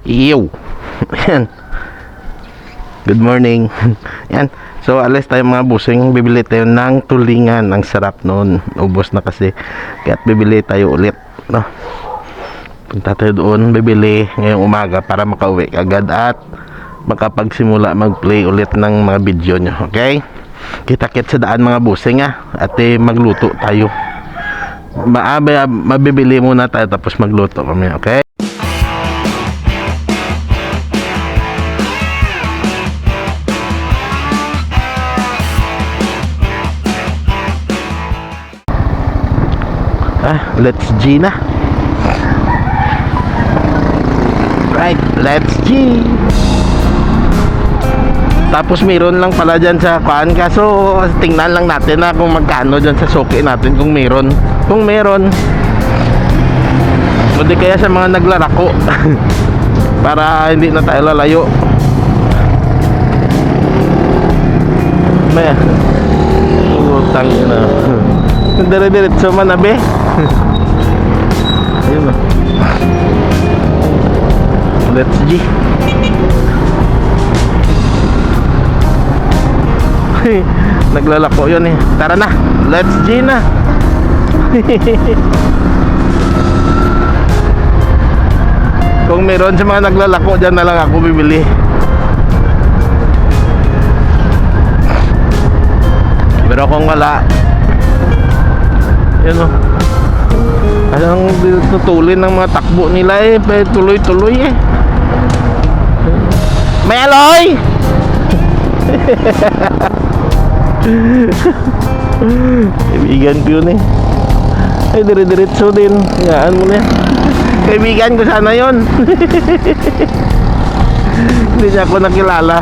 Yo. Yan. Good morning. Yan. So alis tayo mga busing. Bibili tayo ng tulingan. Ang sarap noon. Ubos na kasi. Kaya bibili tayo ulit. No? Punta tayo doon. Bibili ngayong umaga para makauwi agad at makapagsimula mag-play ulit ng mga video nyo. Okay? Kita-kit sa daan mga busing ha. At magluto tayo. Mabibili muna tayo tapos magluto kami. Okay? Let's G na. Right, let's G. Tapos meron lang pala dyan sa kuan. Kaso tingnan lang natin na kung magkano dyan sa suki natin. Kung meron. O di kaya sa mga naglarako. Para hindi na tayo lalayo. May utang yun na. Dire-diretso man abe. Ayun na. Let's G. Naglalako yun eh. Tara na. Let's G na. Kung meron sa mga naglalako dyan na lang ako bibili. Pero kung wala, yan o. Anong tutulin ng mga takbo nila eh. Tuloy-tuloy eh. May aloy! Kaibigan ko yun eh. Ay, dire-diretso din. Hayaan mo na yan. Kaibigan ko sana yun. Hindi niya ako nakilala.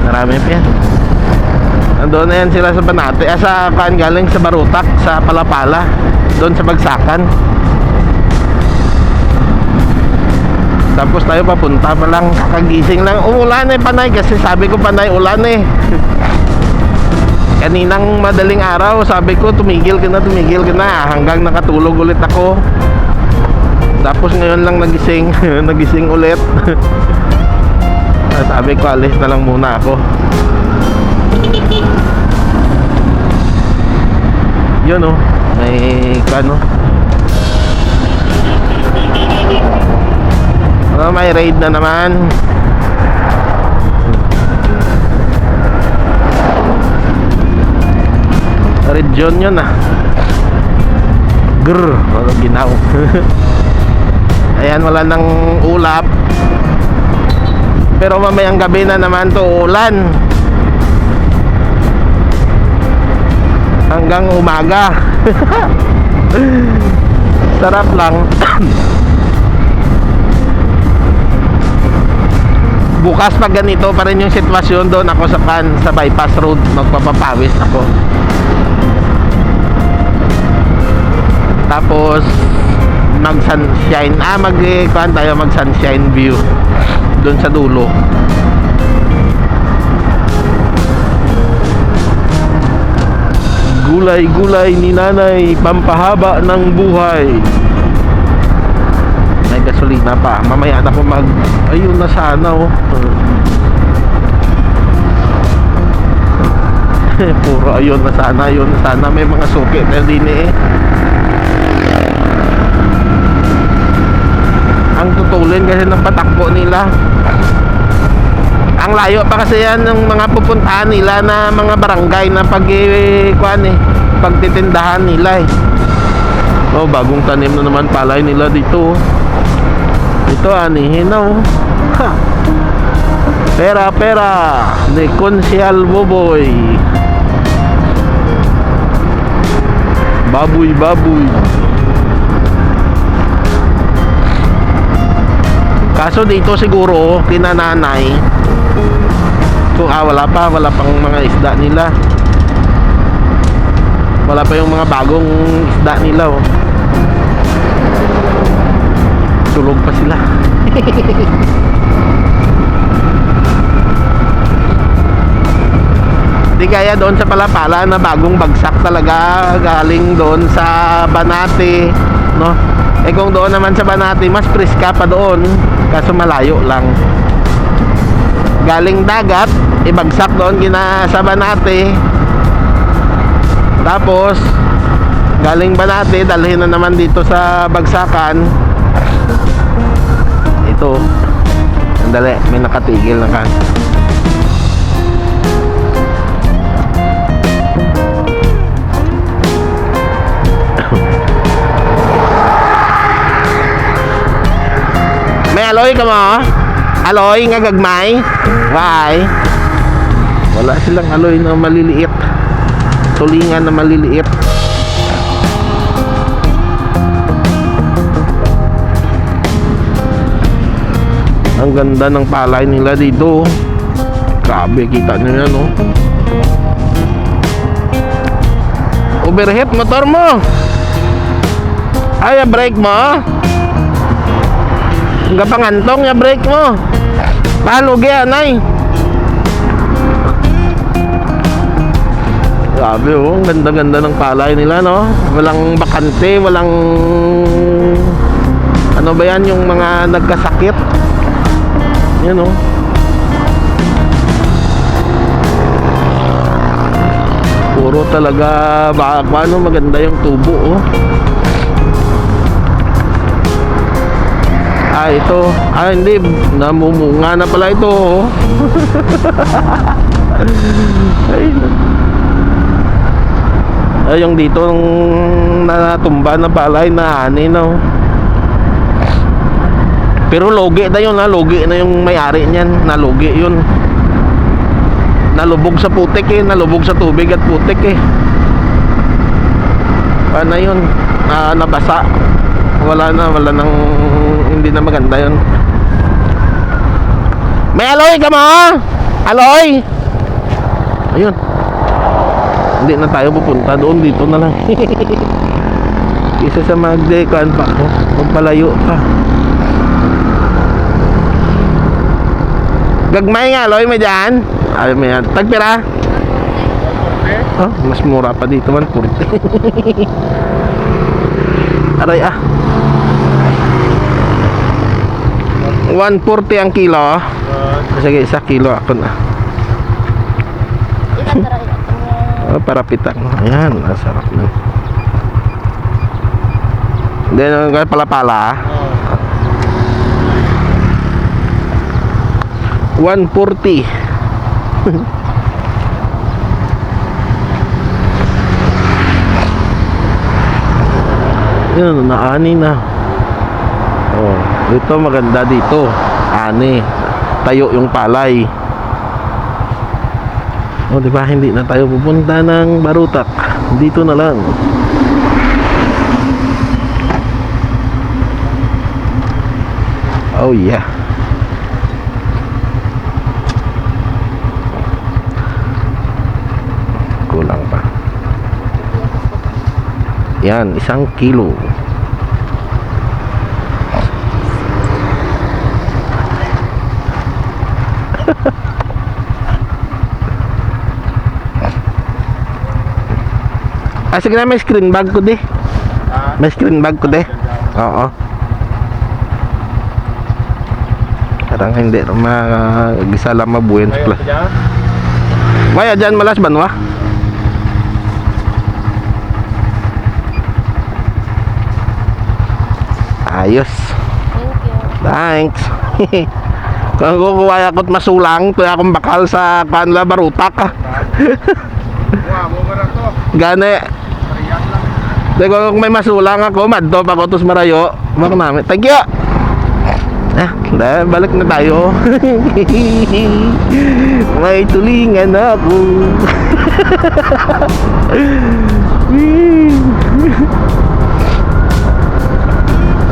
Marami pa yan. Nandoon na yan sila sa Banate. Sa kaan galing sa Barutak. Sa Palapala. Doon sa Bagsakan. Tapos tayo papunta pa lang. Kagising lang. Umulan eh panay. Kasi sabi ko panay ulan eh. Kaninang madaling araw sabi ko tumigil ka na. Hanggang nakatulog ulit ako. Tapos ngayon lang nagising. Nagising ulit. Sabi ko alis na lang muna ako. Yun oh. May kano. May raid na naman. Red zone yun ah. Grrr. Walang ginaw. Ayan, wala nang ulap. Pero mamayang gabi na naman to ulan. Hanggang umaga. Sarap lang. Bukas pag ganito pa rin yung sitwasyon, doon ako sa bypass road magpapapawis ako. Tapos mag sunshine mag sunshine view doon sa dulo. Gulay-gulay ni nanay, pampahaba ng buhay. May gasolina pa. Mamaya na ako ayun na sana oh. Puro ayun na sana. May mga suki na din eh. Ang tutulin kasi ng patakbo nila. Ang layo pa kasi yan ng mga pupuntahan nila na mga barangay na pagtitindahan nila eh. Oh, bagong tanim na naman palay nila dito. Ito anihin na oh. Ha. Pera ni Konsyal Boboy. Baboy. Kaso dito siguro kinananay. So wala pang mga isda nila. Wala pa yung mga bagong isda nila oh. Tulog pa sila. Di kaya doon sa Palapala na bagong bagsak talaga galing doon sa Banate, no? Eh kung doon naman sa Banate, mas preska pa doon, kaso malayo lang. Galing dagat, ibagsak doon kina sa Banate. Tapos galing Banate, dalhin na naman dito sa bagsakan. Ito. Sandali, may nakatigil na kan. May aloy ka mo? Aloy nga gagmay? Why? Wala silang aloy na maliliit. Tulingan na maliliit. Ang ganda ng palay nila dito. Grabe, kita nyo yan, oh. Overheat motor mo. Ay, brake mo. Hanggang pangantong ya brake mo. Palugi anay. Grabe, oh. Ang ganda-ganda ng palay nila, no. Walang bakante, walang ano ba yan, yung mga nagkasakit. Yan, oh. Puro talaga paano maganda yung tubo, oh. Ah, ito. Ah, hindi. Namumunga na pala ito, oh. Ay, yung dito natumba na palay na ani, no. Pero logi na yun, ha. Logi na yung may-ari niyan. Nalogi yun. Nalubog sa putik, eh. Nalubog sa tubig at putik, eh. Paano yun? Nabasa. Wala nang hindi na maganda yun. May aloy ka mo? Aloy? Ayun. Hindi na tayo pupunta doon, dito na lang. Isa sa magdekaan pa ako. Magpalayo pa. Gagmay nga aloy mo dyan. Ay mo yan. Tagpira? Oh, mas mura pa dito man. 40. Aray ah. 140 ang kilo. Sige, 1 kilo ako na. Oh, para pitang. Ayan, masarap na. Then, pala-pala. 140. Yan, naani na. Oh, ito maganda dito. Ani. Tayo yung palay. Oh, di ba hindi na tayo pupunta ng Barutak. Dito na lang. Oh yeah. Kulang pa. Yan, 1 kilo. Sige na, may screen bag ko di. May screen bag ko di. Oo. Parang hindi mag-isa lang mabuhin sa plus. Waya dyan malas banwa. Ayos. Thanks. Kung kukuha ako't masulang, tuya akong bakal sa kanla Barutak. Gane. Kung may masulang ako, madto pa ko tos marayo. Mako namin. Thank you. Balik na tayo. May tulingan ako.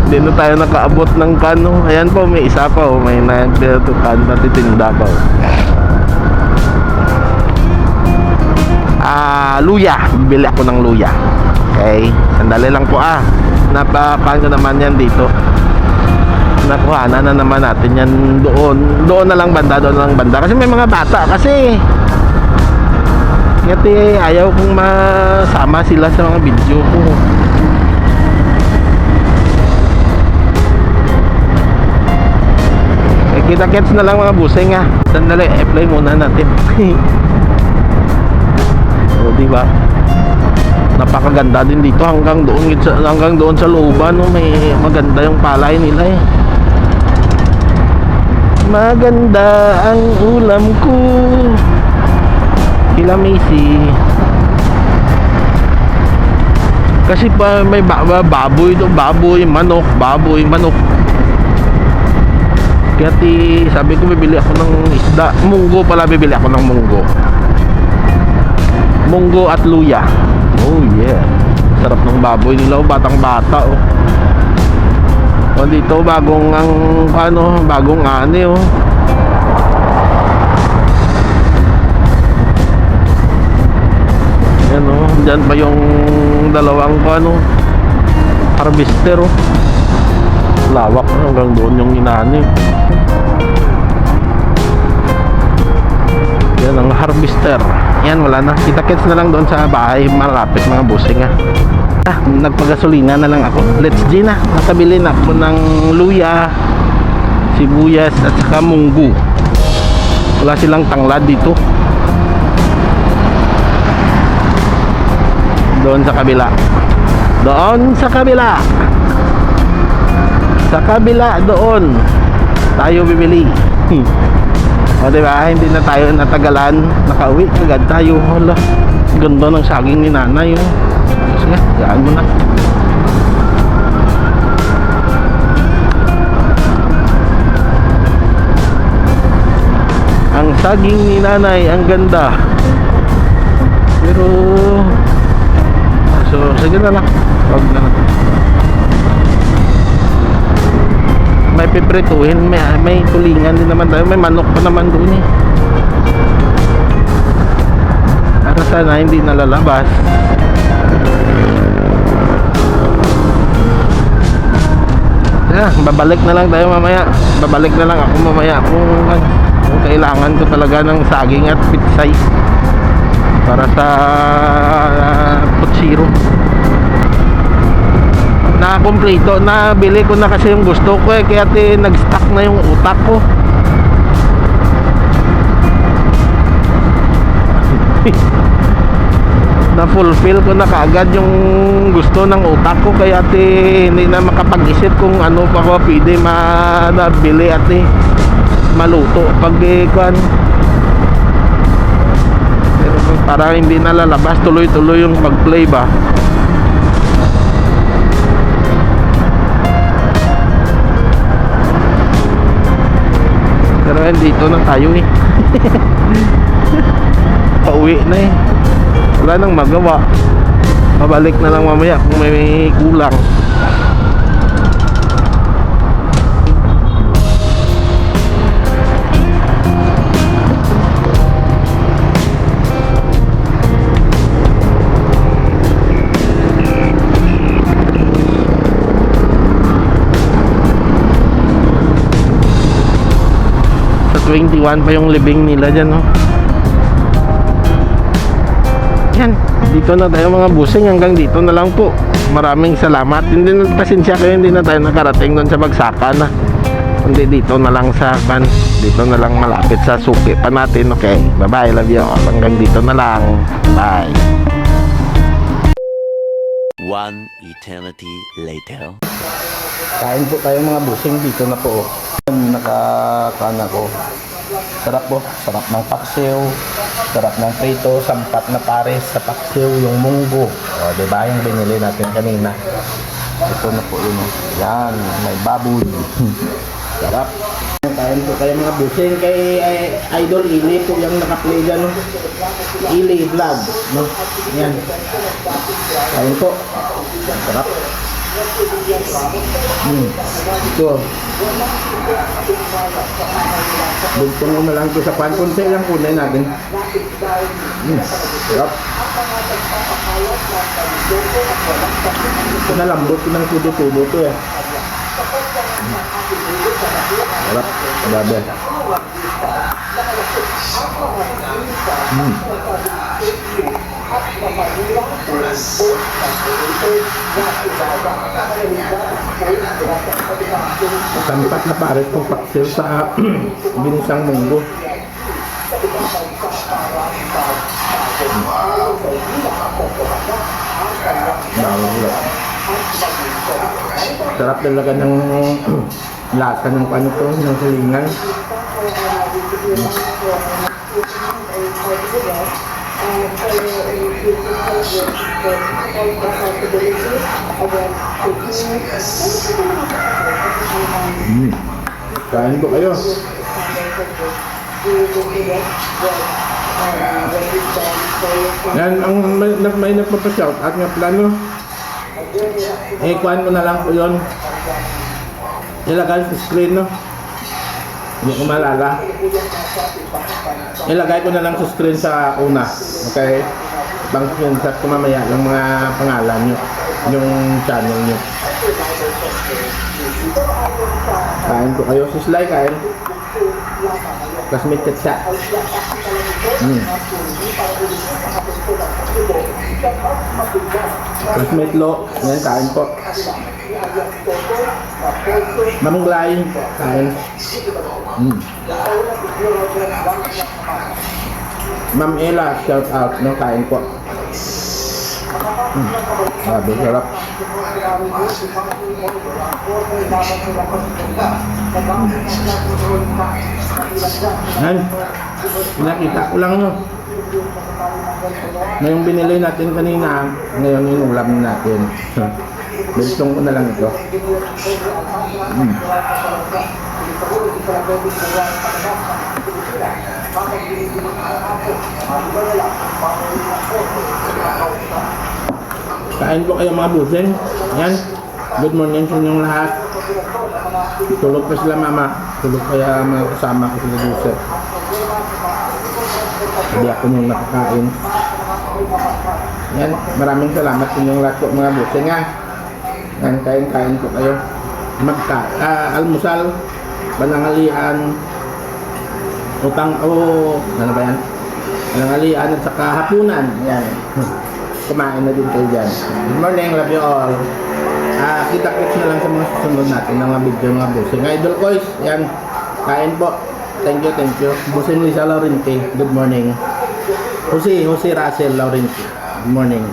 Hindi na tayo nakaabot ng kano. Ayan po, may isa pa, oh. May nagtitinda pa, oh. Luya. Bibili ako ng luya. Okay, sandali lang po, napakaano naman yan dito. Nakuhanan na naman natin yan doon. Doon na lang banda. Kasi may mga bata kasi. Kasi ayaw kong masama sila sa mga video ko. Kita-kits na lang mga busing ha. Sandali, apply muna natin. O, diba? Napakaganda din dito hanggang doon sa looban, no? May maganda yung palay nila eh. Maganda ang ulam ko. Kilamisi. Kasi pa may baboy do, baboy, manok. Kaya sabi ko bibili ako ng isda. Munggo pala, bibili ako ng munggo. Munggo at luya. Oh yeah. Sarap ng baboy nila, oh, batang bata oh. O dito bagong ani oh. Yan oh, dyan pa yung dalawang harvester oh. Lawak hanggang doon yung inani. Yan ang harvester. Yan, wala na. Kita-kits na lang doon sa bahay malapit mga busing ha. Nagpagasolina na lang ako. Let's G na. Nakabili na ako ng luya, sibuyas at saka munggo. Wala silang tanglad dito. Doon sa kabila. Sa kabila doon tayo bibili. O diba, hindi na tayo natagalan, nakauwi agad tayo. Hala, ganda ng saging ni nanay oh. Sige, gaan mo na. Ang saging ni nanay, ang ganda. Pero so, sige na lang. Wag na lang. May piprituhin, may tulingan din naman tayo, may manok pa naman doon eh. Para sana hindi nalalabas. Babalik na lang tayo mamaya. Babalik na lang ako mamaya kung kailangan ko talaga ng saging at pitsay para sa putsiro. Na-complete, nabili ko na kasi yung gusto ko eh, kaya nag-stock na yung utak ko. Na-fulfill ko na kaagad yung gusto ng utak ko, kaya hindi na makapag-isip kung ano pa ko pwede nabili at maluto pag pero para hindi nalalabas, tuloy-tuloy yung pag-play ba. Pero dito na tayo eh. Pauwi na eh. Wala nang magawa. Pabalik na lang mamaya kung may kulang. Sa 21 pa yung libing nila dyan, no? Yan, dito na tayo mga busing, hanggang dito na lang po. Maraming salamat. Hindi na, pasensya kayo, hindi na tayo nakarating doon sa Bagsakan na. Kundi dito na lang sa dito na lang malapit sa suki pa natin. Okay, bye bye, love you all. Hanggang dito na lang, bye. One eternity later. Kain po tayo mga busing, dito na po. Nakakana ko. Sarap po, sarap ng paksiw, sarap ng prito, sampat na pares sa paksiw, yung munggo. O, diba yung binili natin kanina? Ito na po yun. Yan, may baboy. Sarap. Kain po kayo mga busing, kay Idol Ili po yung nakaplay dyan, no? Ili vlog, no? Yan. Kain po. Sarap. Ito. Bugtong mo na lang ito sa pan. Kunti lang kunay natin. Sarap. Ito na lambot ng tubo-tubo ito eh. Sarap. Grabe. Sampat na pares kong paksil sa ginisang munggo. Sarap talaga ng lasa ng ano to, ng tulingan. Kain po kayo. Yan, ang may nagpapashout at nga plano. Kuhaan mo na lang po yun. Ilagay sa screen, no? Hindi ko malala. Ilagay ko na lang sa screen sa una. Okay? Bang screenshot ko mamaya ng mga pangalan nyo. Yung channel nyo. Kain ko kayo. Sislay, kain. Classmate siya. Classmate Lo. Yan, kain po. Mamunglay. Kain. Ma'am Ella, shout out. No, kain po. Sabi, sarap. Yan. Nakita ko lang, no. Ngayong binili natin kanina, ngayon inulam natin. Biltong ko na lang ito. Kain po kayo mga busing. Yan. Good morning sa inyong lahat. Tulog pa sila mama. Tulog kaya mga kasama ko sila busing. Hindi ako nung nakakain. Yan. Maraming salamat sa inyong lahat po mga busing ha. Yan. Kain po kayo. Almusal. Panangalian. Utang ano ba yan? Panangalian at saka hapunan. Yan. Kumain na din kayo dyan. Good morning, love you all. Kita-kits na lang sa mga susunod natin ng mga video mga busing. Idol Kois, yan. Kain po. Thank you. Busing Lisa Laurenti. Good morning. Jose Russell Laurenti. Good morning.